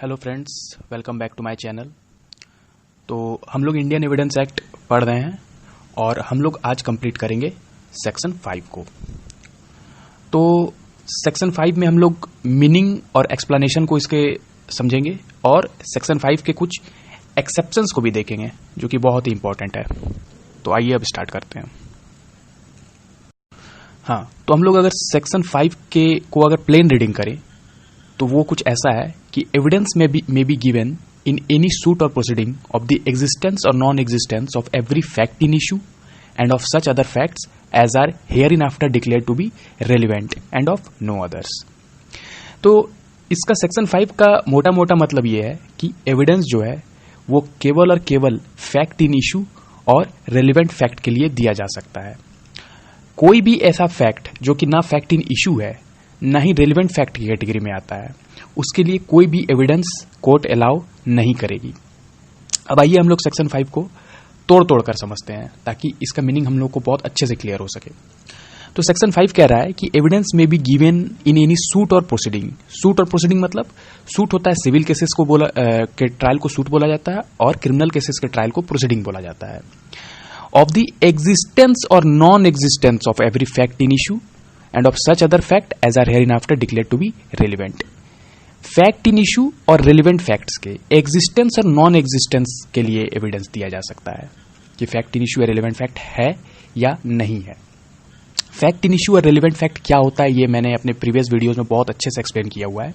Hello friends, welcome back to my channel. तो हम लोग इंडियन एविडेंस एक्ट पढ़ रहे हैं और हम लोग आज कंप्लीट करेंगे सेक्शन 5 को। तो सेक्शन 5 में हम लोग मीनिंग और एक्सप्लेनेशन को इसके समझेंगे और सेक्शन 5 के कुछ एक्सेप्शंस को भी देखेंगे जो कि बहुत ही इंपॉर्टेंट है। तो आइए अब स्टार्ट करते हैं। हाँ, तो हम लोग अगर सेक्शन 5 के को अगर प्लेन रीडिंग करें तो वो कुछ ऐसा है कि evidence may be given in any suit or proceeding of the existence और non existence of every fact in issue and of such other facts as are hereinafter declare to be relevant and of no others. तो इसका section 5 का मोटा मोटा मतलब ये है कि एविडेंस जो है वो केवल और केवल फैक्ट इन इशू और रेलिवेंट फैक्ट के लिए दिया जा सकता है। कोई भी ऐसा फैक्ट जो कि ना फैक्ट इन इशू है ना ही रेलिवेंट फैक्ट की कैटेगरी में आता है, उसके लिए कोई भी एविडेंस कोर्ट अलाउ नहीं करेगी। अब आइए हम लोग सेक्शन 5 को तोड़ कर समझते हैं ताकि इसका मीनिंग हम लोग को बहुत अच्छे से क्लियर हो सके। तो सेक्शन 5 कह रहा है कि evidence may be given in any suit or proceeding. Suit or proceeding मतलब सूट होता है सिविल केसेस को के ट्रायल को सूट बोला जाता है और क्रिमिनल केसेस के ट्रायल को प्रोसीडिंग बोला जाता है। ऑफ द एग्जिस्टेंस और non existence of every fact in issue and of such other fact as are hereinafter declare to be relevant. Fact in issue और relevant facts के existence और non existence के लिए evidence दिया जा सकता है कि फैक्ट इन इशू या रेलिवेंट फैक्ट है या नहीं है। फैक्ट इन इशू और रेलिवेंट फैक्ट क्या होता है ये मैंने अपने प्रीवियस वीडियोज में बहुत अच्छे से एक्सप्लेन किया हुआ है,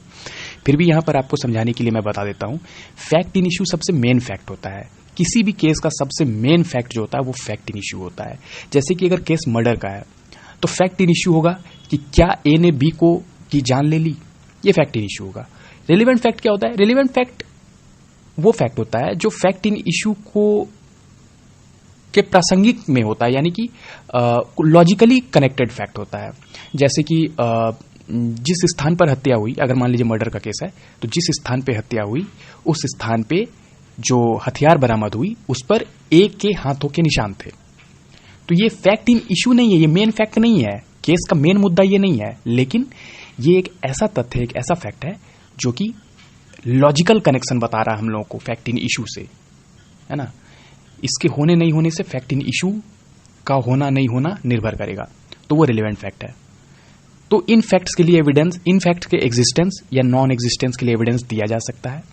फिर भी यहां पर आपको समझाने के लिए मैं बता देता हूं। फैक्ट इन इशू सबसे मेन फैक्ट होता है। किसी भी केस का सबसे मेन फैक्ट जो होता है वो फैक्ट इन इशू होता है। जैसे कि अगर केस मर्डर का है तो फैक्ट इन इशू होगा कि क्या ए ने बी को की जान ले ली, ये फैक्ट इन इशू होगा। रेलिवेंट फैक्ट क्या होता है? रेलिवेंट फैक्ट वो फैक्ट होता है जो फैक्ट इन इशू को के प्रासंगिक में होता है, यानी कि लॉजिकली कनेक्टेड फैक्ट होता है। जैसे कि जिस स्थान पर हत्या हुई, अगर मान लीजिए मर्डर का केस है तो जिस स्थान पे हत्या हुई उस स्थान पे जो हथियार बरामद हुई उस पर ए के हाथों के निशान थे। तो ये फैक्ट इन इशू नहीं है, ये मेन फैक्ट नहीं है, केस का मेन मुद्दा ये नहीं है, लेकिन ये एक ऐसा तथ्य, एक ऐसा फैक्ट है जो कि लॉजिकल कनेक्शन बता रहा है हम लोगों को फैक्ट इन इशू से, है ना। इसके होने नहीं होने से फैक्ट इन इशू का होना नहीं होना निर्भर करेगा, तो वो रिलेवेंट फैक्ट है। तो इन फैक्ट्स के लिए एविडेंस, इन फैक्ट के एग्जिस्टेंस या नॉन एग्जिस्टेंस के लिए एविडेंस दिया जा सकता है।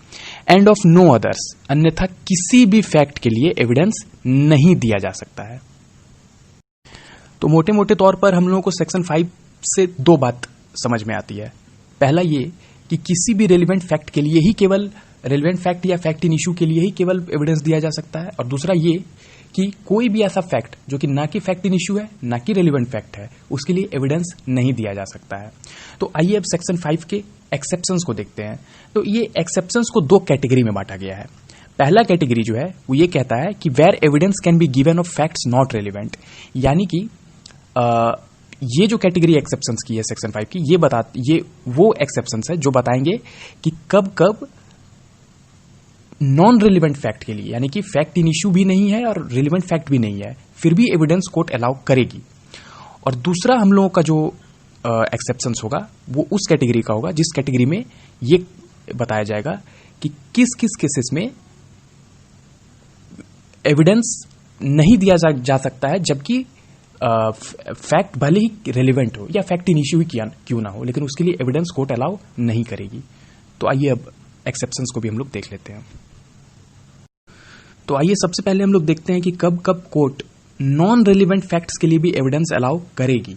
एंड ऑफ नो अदर्स, अन्यथा किसी भी फैक्ट के लिए एविडेंस नहीं दिया जा सकता है। तो मोटे मोटे तौर पर हम लोगों को सेक्शन 5 से दो बात समझ में आती है। पहला ये कि किसी भी रेलिवेंट फैक्ट के लिए ही केवल रेलिवेंट फैक्ट या फैक्ट इन इशू के लिए ही केवल एविडेंस दिया जा सकता है, और दूसरा ये कि कोई भी ऐसा फैक्ट जो कि ना कि फैक्ट इन इशू है ना कि रेलिवेंट फैक्ट है उसके लिए एविडेंस नहीं दिया जा सकता है। तो आइए अब सेक्शन 5 के एक्सेप्शंस को देखते हैं। तो ये एक्सेप्शंस को दो कैटेगरी में बांटा गया है। पहला कैटेगरी जो है वो ये कहता है कि where evidence can be given of facts not relevant, यानी कि ये जो कैटेगरी एक्सेप्शंस की है सेक्शन 5 की, ये वो एक्सेप्शंस है जो बताएंगे कि कब कब नॉन रेलिवेंट फैक्ट के लिए, यानी कि फैक्ट इन इशू भी नहीं है और रेलिवेंट फैक्ट भी नहीं है, फिर भी एविडेंस कोर्ट अलाउ करेगी। और दूसरा हम लोगों का जो एक्सेप्शंस होगा वो उस कैटेगरी का होगा जिस कैटेगरी में ये बताया जाएगा कि किस किस केसेस में एविडेंस नहीं दिया जा सकता है, जबकि फैक्ट भले ही रेलिवेंट हो या फैक्ट इन इशू ही क्यों ना हो, लेकिन उसके लिए एविडेंस कोर्ट अलाउ नहीं करेगी। तो आइए अब एक्सेप्शंस को भी हम लोग देख लेते हैं। तो आइए सबसे पहले हम लोग देखते हैं कि कब कब कोर्ट नॉन रेलिवेंट फैक्ट्स के लिए भी एविडेंस अलाउ करेगी,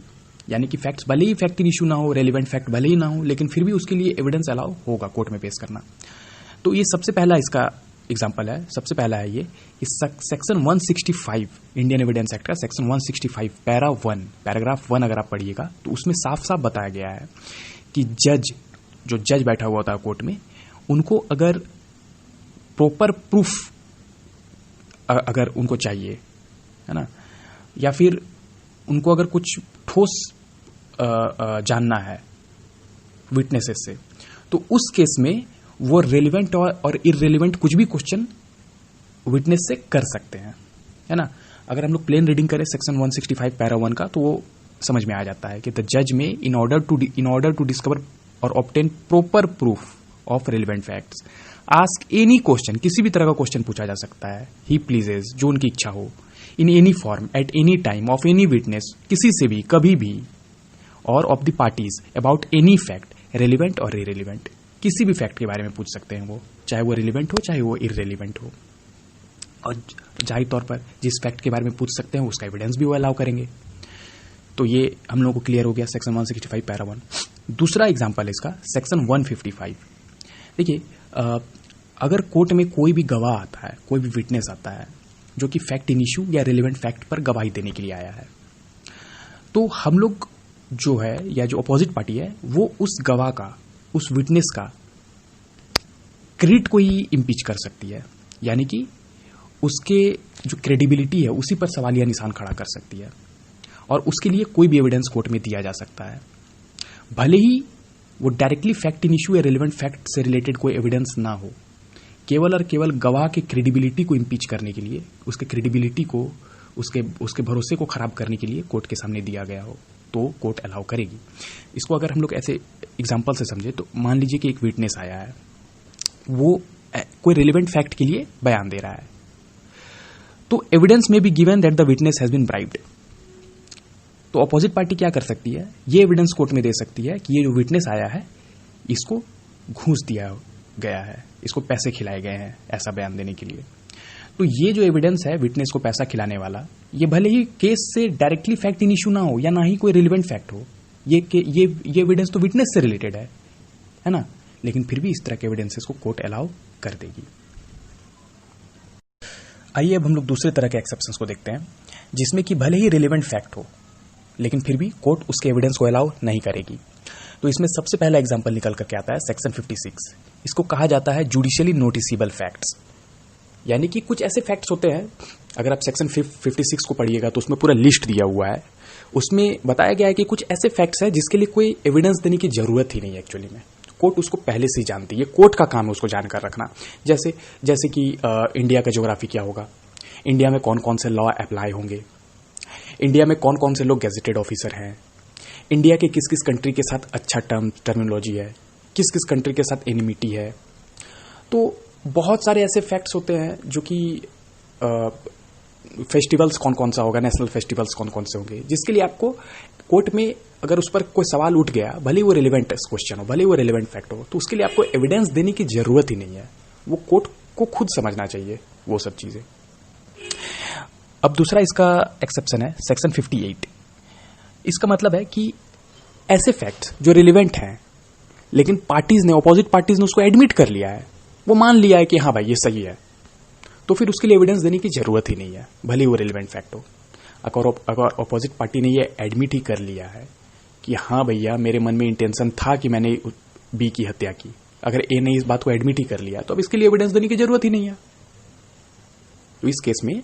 यानी कि फैक्ट्स भले ही फैक्ट इन इशू ना हो, रेलिवेंट फैक्ट भले ही ना हो, लेकिन फिर भी उसके लिए एविडेंस अलाउ होगा कोर्ट में पेश करना। तो ये सबसे पहला इसका एग्जाम्पल है। सबसे पहला है ये इस सेक्शन 165 इंडियन एविडेंस एक्ट का सेक्शन 165 पैराग्राफ 1 अगर आप पढ़िएगा तो उसमें साफ साफ बताया गया है कि जो जज बैठा हुआ होता है कोर्ट में, उनको अगर प्रॉपर प्रूफ अगर उनको चाहिए, है ना, या फिर उनको अगर कुछ ठोस जानना है विटनेसेस से, तो उस केस में वो रेलिवेंट और इररेलिवेंट कुछ भी क्वेश्चन विटनेस से कर सकते हैं, है ना। अगर हम लोग प्लेन रीडिंग करें सेक्शन 165 पैरा 1 का तो वो समझ में आ जाता है कि द जज में इन ऑर्डर टू डिस्कवर और obtain proper proof of relevant facts, ask any question, किसी भी तरह का क्वेश्चन पूछा जा सकता है, ही प्लीजेज, जो उनकी इच्छा हो, in any form, at any time, of any witness, किसी से भी, कभी भी, और of the parties, about any fact, relevant और इरेलीवेंट, किसी भी फैक्ट के बारे में पूछ सकते हैं वो, चाहे वो रिलेवेंट हो चाहे वो इरेलीवेंट हो। और जाहिर तौर पर जिस फैक्ट के बारे में पूछ सकते हैं उसका एविडेंस भी वो अलाउ करेंगे। तो ये हम लोगों को क्लियर हो गया सेक्शन 165 पैरा 1। दूसरा एग्जांपल है इसका सेक्शन 155। देखिए, अगर कोर्ट में कोई भी गवाह आता है, कोई भी विटनेस आता है जो कि फैक्ट इन इश्यू या रिलेवेंट फैक्ट पर गवाही देने के लिए आया है, तो हम लोग जो है या जो अपोजिट पार्टी है वो उस गवाह का, उस विटनेस का क्रेडिट को ही इम्पीच कर सकती है, यानी कि उसके जो क्रेडिबिलिटी है उसी पर सवालिया निशान खड़ा कर सकती है, और उसके लिए कोई भी एविडेंस कोर्ट में दिया जा सकता है, भले ही वो डायरेक्टली फैक्ट इन इश्यू या रिलेवेंट फैक्ट से रिलेटेड कोई एविडेंस ना हो। केवल और केवल गवाह की क्रेडिबिलिटी को इम्पीच करने के लिए, उसके क्रेडिबिलिटी को, उसके भरोसे को खराब करने के लिए कोर्ट के सामने दिया गया हो तो कोर्ट अलाउ करेगी। इसको अगर हम लोग ऐसे एग्जाम्पल से समझे तो मान लीजिए कि एक विटनेस आया है, वो कोई रिलेवेंट फैक्ट के लिए बयान दे रहा है, तो evidence may be given that the witness has been bribed. तो अपोजिट पार्टी क्या कर सकती है, ये एविडेंस कोर्ट में दे सकती है कि ये जो विटनेस आया है इसको घूस दिया गया है, इसको पैसे खिलाए गए हैं ऐसा बयान देने के लिए। तो ये जो एविडेंस है विटनेस को पैसा खिलाने वाला, ये भले ही केस से डायरेक्टली फैक्ट इन इश्यू ना हो या ना ही कोई रिलेवेंट फैक्ट हो, ये एविडेंस तो विटनेस से रिलेटेड है ना, लेकिन फिर भी इस तरह के एविडेंसेस को कोर्ट अलाउ कर देगी। आइए अब हम लोग दूसरे तरह के एक्सेप्शंस को देखते हैं, जिसमें कि भले ही रिलेवेंट फैक्ट हो लेकिन फिर भी कोर्ट उसके एविडेंस को अलाउ नहीं करेगी। तो इसमें सबसे पहला एग्जांपल निकल करके आता है सेक्शन 56। इसको कहा जाता है जुडिशियली नोटिसेबल फैक्ट्स, यानी कि कुछ ऐसे फैक्ट्स होते हैं, अगर आप सेक्शन 56 को पढ़िएगा तो उसमें पूरा लिस्ट दिया हुआ है, उसमें बताया गया है कि कुछ ऐसे फैक्ट्स हैं जिसके लिए कोई एविडेंस देने की जरूरत ही नहीं है। एक्चुअली में कोर्ट उसको पहले से ही जानती है, कोर्ट का काम है उसको जानकर रखना। जैसे कि इंडिया का ज्योग्राफी क्या होगा, इंडिया में कौन कौन से लॉ अप्लाई होंगे, इंडिया में कौन कौन से लोग गेजेटेड ऑफिसर हैं, इंडिया के किस किस कंट्री के साथ अच्छा टर्मिनोलॉजी है, किस किस कंट्री के साथ एनिमिटी है। तो बहुत सारे ऐसे फैक्ट्स होते हैं जो कि फेस्टिवल्स कौन कौन सा होगा, नेशनल फेस्टिवल्स कौन कौन से होंगे, जिसके लिए आपको कोर्ट में अगर उस पर कोई सवाल उठ गया, भले वो रिलेवेंट क्वेश्चन हो, भले वो रिलेवेंट फैक्ट हो, तो उसके लिए आपको एविडेंस देने की जरूरत ही नहीं है, वो कोर्ट को खुद समझना चाहिए वो सब चीजें। अब दूसरा इसका एक्सेप्शन है सेक्शन 58। इसका मतलब है कि ऐसे फैक्ट्स जो रिलेवेंट हैं लेकिन पार्टीज ने, अपोजिट पार्टीज ने उसको एडमिट कर लिया है, वो मान लिया है कि हाँ भाई ये सही है, तो फिर उसके लिए एविडेंस देने की जरूरत ही नहीं है, भले वो रिलेवेंट फैक्ट हो। अगर अपोजिट पार्टी ने ये एडमिट ही कर लिया है कि हाँ भैया मेरे मन में इंटेंशन था कि मैंने बी की हत्या की, अगर ए ने इस बात को एडमिट ही कर लिया तो अब इसके लिए एविडेंस देने की जरूरत ही नहीं है। तो इस केस में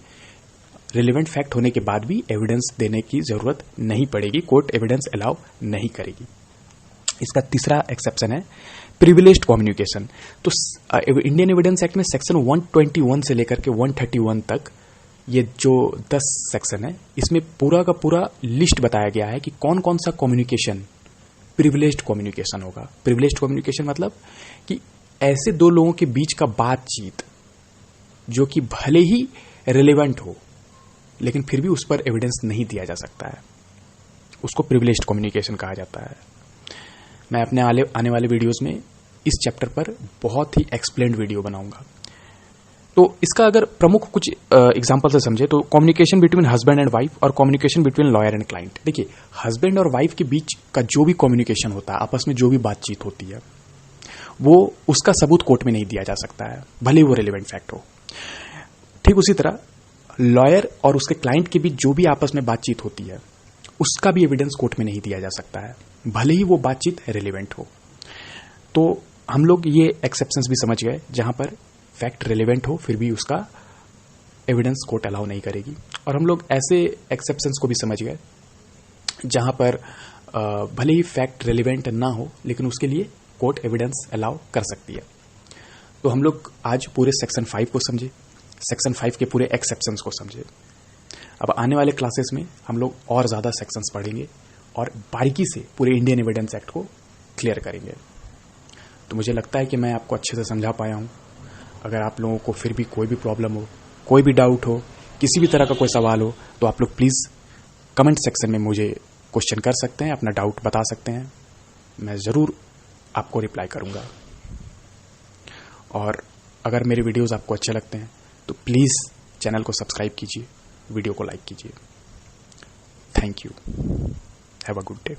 रिलेवेंट फैक्ट होने के बाद भी एविडेंस देने की जरूरत नहीं पड़ेगी, कोर्ट एविडेंस अलाउ नहीं करेगी। इसका तीसरा एक्सेप्शन है प्रिविलेज्ड कम्युनिकेशन। तो इंडियन एविडेंस एक्ट में सेक्शन 121 से लेकर के 131 तक ये जो 10 सेक्शन है, इसमें पूरा का पूरा लिस्ट बताया गया है कि कौन कौन सा कम्युनिकेशन प्रिविलेज्ड कम्युनिकेशन होगा। प्रिविलेज्ड कम्युनिकेशन मतलब कि ऐसे दो लोगों के बीच का बातचीत जो कि भले ही रिलेवेंट हो लेकिन फिर भी उस पर एविडेंस नहीं दिया जा सकता है, उसको प्रिविलेज्ड कम्युनिकेशन कहा जाता है। मैं अपने आने वाले वीडियोस में इस चैप्टर पर बहुत ही एक्सप्लेन्ड वीडियो बनाऊंगा। तो इसका अगर प्रमुख कुछ एग्जांपल से समझे तो communication between husband and wife और communication between lawyer and client. देखिए, हस्बैंड और वाइफ के बीच का जो भी कम्युनिकेशन होता है, आपस में जो भी बातचीत होती है, वो उसका सबूत कोर्ट में नहीं दिया जा सकता है, भले वो रिलेवेंट फैक्ट हो। ठीक उसी तरह लॉयर और उसके क्लाइंट के बीच जो भी आपस में बातचीत होती है, उसका भी एविडेंस कोर्ट में नहीं दिया जा सकता है, भले ही वो बातचीत रिलेवेंट हो। तो हम लोग ये एक्सेप्शंस भी समझ गए जहां पर फैक्ट रिलेवेंट हो फिर भी उसका एविडेंस कोर्ट अलाउ नहीं करेगी, और हम लोग ऐसे एक्सेप्शंस को भी समझ गए जहां पर भले ही फैक्ट रिलेवेंट ना हो लेकिन उसके लिए कोर्ट एविडेंस अलाउ कर सकती है। तो हम लोग आज पूरे सेक्शन 5 को समझे, सेक्शन 5 के पूरे एक्सेप्शंस को समझे। अब आने वाले क्लासेस में हम लोग और ज्यादा सेक्शंस पढ़ेंगे और बारीकी से पूरे इंडियन एविडेंस एक्ट को क्लियर करेंगे। तो मुझे लगता है कि मैं आपको अच्छे से समझा पाया हूँ। अगर आप लोगों को फिर भी कोई भी प्रॉब्लम हो, कोई भी डाउट हो, किसी भी तरह का कोई सवाल हो, तो आप लोग प्लीज़ कमेंट सेक्शन में मुझे क्वेश्चन कर सकते हैं, अपना डाउट बता सकते हैं। मैं ज़रूर आपको रिप्लाई करूँगा। और अगर मेरे वीडियोस आपको अच्छे लगते हैं तो प्लीज़ चैनल को सब्सक्राइब कीजिए, वीडियो को लाइक कीजिए। Thank you. Have a good day.